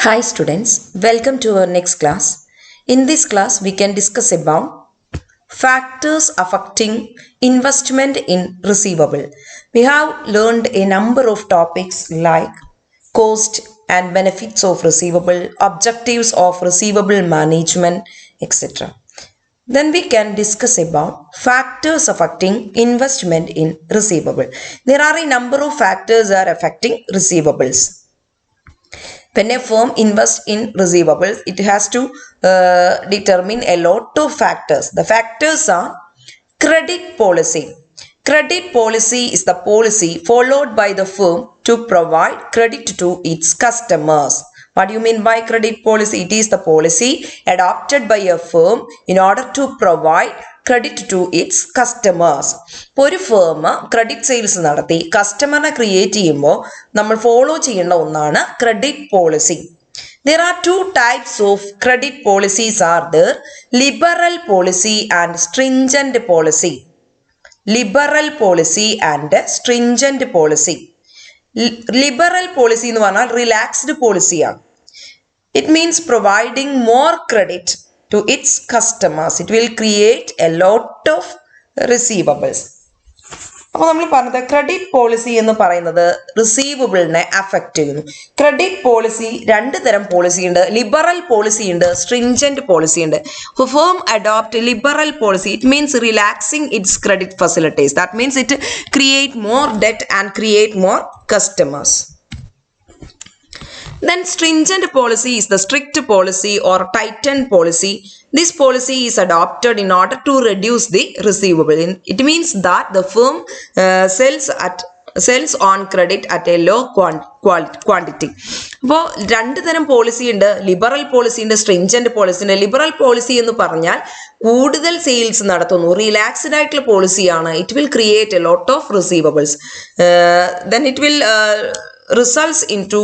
Hi students, welcome to our next class. In this class, we can discuss about factors affecting investment in receivable. We have learned a number of topics like cost and benefits of receivable, objectives of receivable management, etc. Then we can discuss about factors affecting investment in receivable. There are a number of factors that are affecting receivables. When a firm invests in receivables, it has to determine a lot of factors. The factors are credit policy. Credit policy is the policy followed by the firm to provide credit to its customers. What do you mean by credit policy? It is the policy adopted by a firm in order to provide credit to its customers. ഇപ്പോൾ ഒരു firm credit sales നടത്തി കസ്റ്റമറിനെ create ചെയ്യുമ്പോൾ നമ്മൾ follow ചെയ്യേണ്ട ഒന്നാണ് credit policy. There are two types of credit policies are there: liberal policy and stringent policy. Liberal policy and stringent policy. Liberal policy എന്ന് പറഞ്ഞാൽ relaxed പോളിസിയാണ്. It means providing more credit to its customers. It will create a lot of receivables. അപ്പോൾ നമ്മൾ പറഞ്ഞത് credit policy എന്ന് പറയുന്നത് റിസീവബിളിനെ affect ചെയ്യുന്നു. Credit policy രണ്ട് തരം പോളിസി ഉണ്ട്. ലിബറൽ പോളിസി ഉണ്ട്, സ്ട്രിഞ്ചന്റ് പോളിസി ഉണ്ട്. Firm adopt liberal policy, it means relaxing it's credit facilities. That means it create more debt and create more customers. Then stringent policy is the strict policy or tightened policy. This policy is adopted in order to reduce the receivable. It means that the firm sells on credit at a low quantity. അപ്പോൾ രണ്ട് തരം policy ഉണ്ട്. Liberal policy ഉണ്ട്, stringent policy ഉണ്ട്. Liberal policy എന്ന് പറഞ്ഞാൽ കൂടുതൽ sales നടത്തുന്നു, റിലാക്സ്ഡ് ആയിട്ടുള്ള പോളിസിയാണ്. It will create a lot of receivables. Then it will results into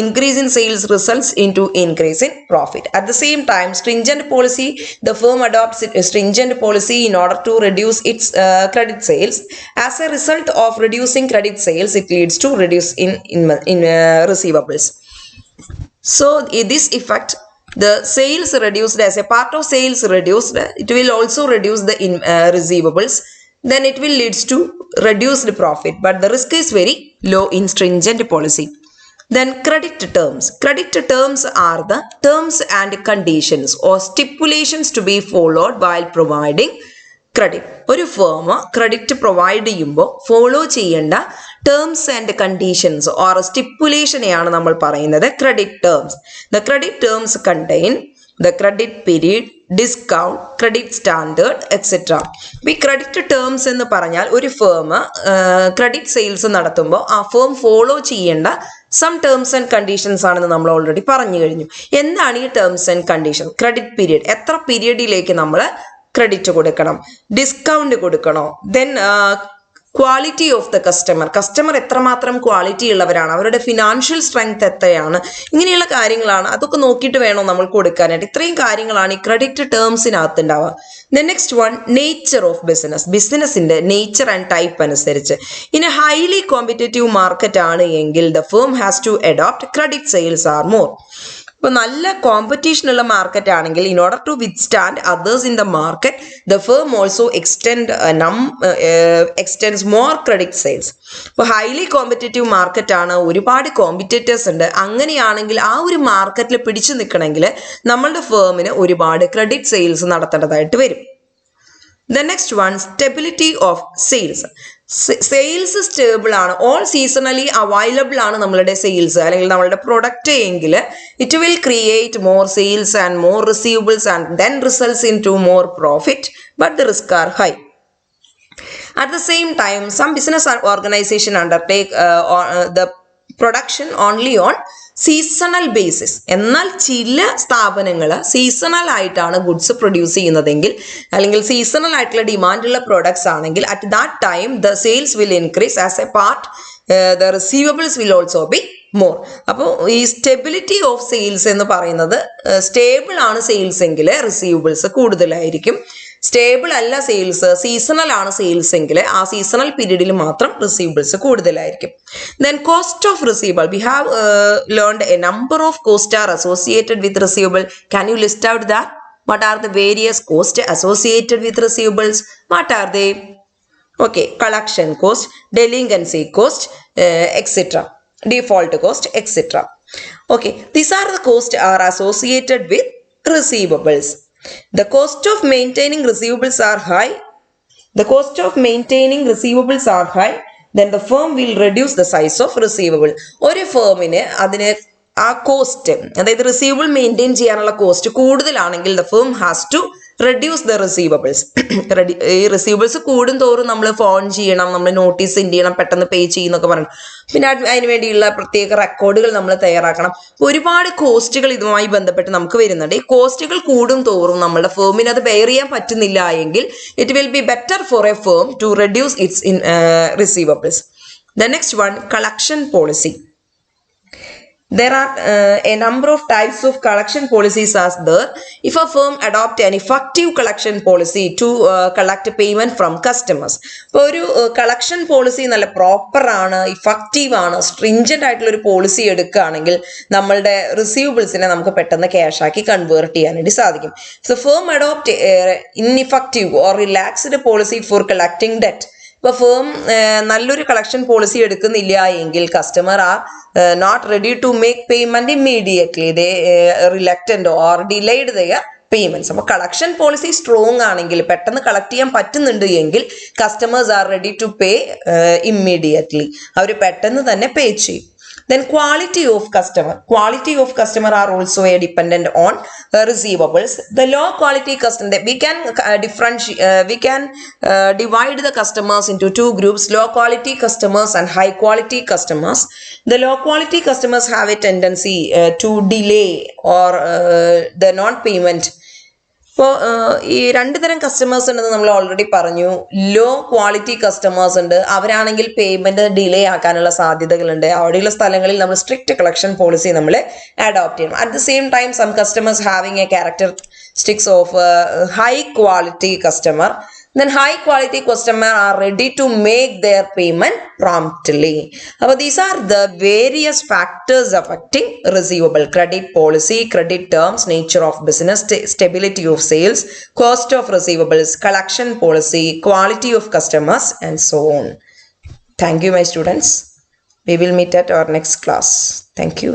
increase in sales results into increase in profit. At the same time, stringent policy, the firm adopts a stringent policy in order to reduce its credit sales. As a result of reducing credit sales, it leads to reduce in receivables. So this effect, the sales reduced, as a part of sales reduced, it will also reduce the receivables. Then it will leads to reduced profit, but the risk is very low in stringent policy. Then credit terms. Credit terms are the terms and conditions or stipulations to be followed while providing credit. ഒരു firm credit provide ചെയ്യുമ്പോൾ follow ചെയ്യേണ്ട terms and conditions or സ്റ്റിപ്പുലേഷനെയാണ് നമ്മൾ പറയുന്നത് credit terms. The credit terms contain the credit period, discount, credit standard, etc. ഈ credit terms എന്ന് പറഞ്ഞാൽ ഒരു firm credit sales നടത്തുമ്പോൾ ആ ഫേം ഫോളോ ചെയ്യേണ്ട സം ടേംസ് ആൻഡ് കണ്ടീഷൻസ് ആണെന്ന് നമ്മൾ ഓൾറെഡി പറഞ്ഞു കഴിഞ്ഞു. എന്താണ് ഈ terms and condition? Credit period, എത്ര പീരിയഡിലേക്ക് നമ്മൾ ക്രെഡിറ്റ് കൊടുക്കണം, ഡിസ്കൗണ്ട് കൊടുക്കണോ, then quality of the customer എത്രമാത്രം ക്വാളിറ്റി ഉള്ളവരാണ്, അവരുടെ ഫിനാൻഷ്യൽ സ്ട്രെങ്ത് എത്രയാണ്, ഇങ്ങനെയുള്ള കാര്യങ്ങളാണ്. അതൊക്കെ നോക്കിയിട്ട് വേണം നമ്മൾ കൊടുക്കാനായിട്ട്. ഇത്രയും കാര്യങ്ങളാണ് ഈ ക്രെഡിറ്റ് ടേംസിനകത്ത് ഉണ്ടാവുക. The next one, nature of ബിസിനസിന്റെ നേച്ചർ ആൻഡ് ടൈപ്പ് അനുസരിച്ച്. In a highly competitive market ആണ് എങ്കിൽ the firm has to adopt credit sales are more. ഇപ്പോൾ നല്ല കോമ്പറ്റീഷൻ ഉള്ള മാർക്കറ്റ് ആണെങ്കിൽ in order to withstand others in the market the firm also extends more credit sales. ഇപ്പോൾ highly competitive market ആണ്, ഒരുപാട് competitors ഉണ്ട്. അങ്ങനെയാണെങ്കിൽ ആ ഒരു മാർക്കറ്റിൽ പിടിച്ചു നിൽക്കണമെങ്കിൽ നമ്മളുടെ ഫേമിന് ഒരുപാട് ക്രെഡിറ്റ് സെയിൽസ് നടത്തേണ്ടതായിട്ട് വരും. The next one, stability of sales. Sales stable ആണ്, ഓൾ സീസണലി അവൈലബിൾ ആണ് നമ്മളുടെ സെയിൽസ് അല്ലെങ്കിൽ നമ്മളുടെ പ്രൊഡക്റ്റ് എങ്കിൽ it will create more sales and more receivables and then results into more profit, but the risk are high. At the same time, some business organization undertake the production only on seasonal basis. എന്നാൽ ചില സ്ഥാപനങ്ങൾ seasonal ആയിട്ടാണ് goods produce ചെയ്യുന്നതെങ്കിൽ അല്ലെങ്കിൽ seasonal ആയിട്ടുള്ള ഡിമാൻഡുള്ള products ആണെങ്കിൽ at that time the sales will increase as A part the receivables will also be more. അപ്പോൾ ഈ സ്റ്റെബിലിറ്റി ഓഫ് സെയിൽസ് എന്ന് പറയുന്നത് സ്റ്റേബിൾ ആണ് സെയിൽസ് എങ്കിൽ റിസീവബിൾസ് കൂടുതലായിരിക്കും. സ്റ്റേബിൾ അല്ല സെയിൽസ്, സീസണൽ ആണ് സെയിൽസ് എങ്കിൽ ആ സീസണൽ പീരീഡിൽ മാത്രം റിസീവബിൾസ് കൂടുതലായിരിക്കും. Then cost of receivable, we have learned A number of cost are associated with receivable. Can you list out that? What are the various costs associated with receivables? What are they? Okay, collection cost, delinquency cost, etc. Default cost, etc. Okay, these are the costs are associated with receivables. The cost of maintaining receivables are high. The cost of maintaining receivables are high. Then the firm will reduce the size of receivable. ഒരു ഫേമിന് അതിന് ആ cost, അതായത് receivable maintain ചെയ്യാനുള്ള cost കൂടുതലാണെങ്കിൽ the firm has to reduce the receivables. ഈ receivables കൂടും തോറും നമ്മൾ ഫോൺ ചെയ്യണം, നമ്മൾ നോട്ടീസ് സെൻഡ് ചെയ്യണം, പെട്ടെന്ന് പേ ചെയ്യുന്നൊക്കെ പറയണം. പിന്നെ അതിന് വേണ്ടിയുള്ള പ്രത്യേക റെക്കോർഡുകൾ നമ്മൾ തയ്യാറാക്കണം. ഒരുപാട് കോസ്റ്റുകൾ ഇതുമായി ബന്ധപ്പെട്ട് നമുക്ക് വരുന്നുണ്ട്. ഈ കോസ്റ്റുകൾ കൂടും തോറും നമ്മുടെ ഫേമിന് അത് ബെയർ ചെയ്യാൻ പറ്റുന്നില്ല എങ്കിൽ it will be better for a firm to reduce its receivables. The next one, collection policy. There are a number of types of collection policies as there. If a firm adopt an effective collection policy to collect payment from customers. ഇപ്പോൾ ഒരു collection policy നല്ല proper ആണ്, effective ആണ്, stringent ആയിട്ടുള്ള ഒരു policy എടുക്കുകയാണെങ്കിൽ നമ്മളുടെ റിസീവബിൾസിനെ നമുക്ക് പെട്ടെന്ന് ക്യാഷ് ആക്കി കൺവേർട്ട് ചെയ്യാനായിട്ട് സാധിക്കും. So firm adopt ineffective or relaxed policy for collecting debt. ഇപ്പോൾ ഫേം നല്ലൊരു കളക്ഷൻ പോളിസി എടുക്കുന്നില്ല എങ്കിൽ customer are not ready to make payment immediately, they reluctant or delayed their payments. അപ്പോൾ കളക്ഷൻ പോളിസി സ്ട്രോങ് ആണെങ്കിൽ, പെട്ടെന്ന് collect ചെയ്യാൻ പറ്റുന്നുണ്ട് എങ്കിൽ customers are ready to pay immediately, അവർ പെട്ടെന്ന് തന്നെ പേ ചെയ്യും. Then quality of customer are also dependent on receivables. The low quality customer, we can divide the customers into two groups: low quality customers and high quality customers. The low quality customers have a tendency to delay or the non-payment. ഇപ്പോൾ ഈ രണ്ട് തരം customers ഉണ്ടെന്ന് നമ്മൾ already പറഞ്ഞു. Low quality customers ഉണ്ട്, അവരാണെങ്കിൽ payment delay ആക്കാനുള്ള സാധ്യതകളുണ്ട്. അവിടെയുള്ള സ്ഥലങ്ങളിൽ നമ്മൾ സ്ട്രിക്റ്റ് കളക്ഷൻ പോളിസി നമ്മൾ അഡോപ്റ്റ് ചെയ്യണം. At the same time some customers having a characteristics of high quality customer. Then high quality customer are ready to make their payment promptly. Now these are the various factors affecting receivable: credit policy, credit terms, nature of business, stability of sales, cost of receivables, collection policy, quality of customers, and so on. Thank you, my students. We will meet at our next class. Thank you.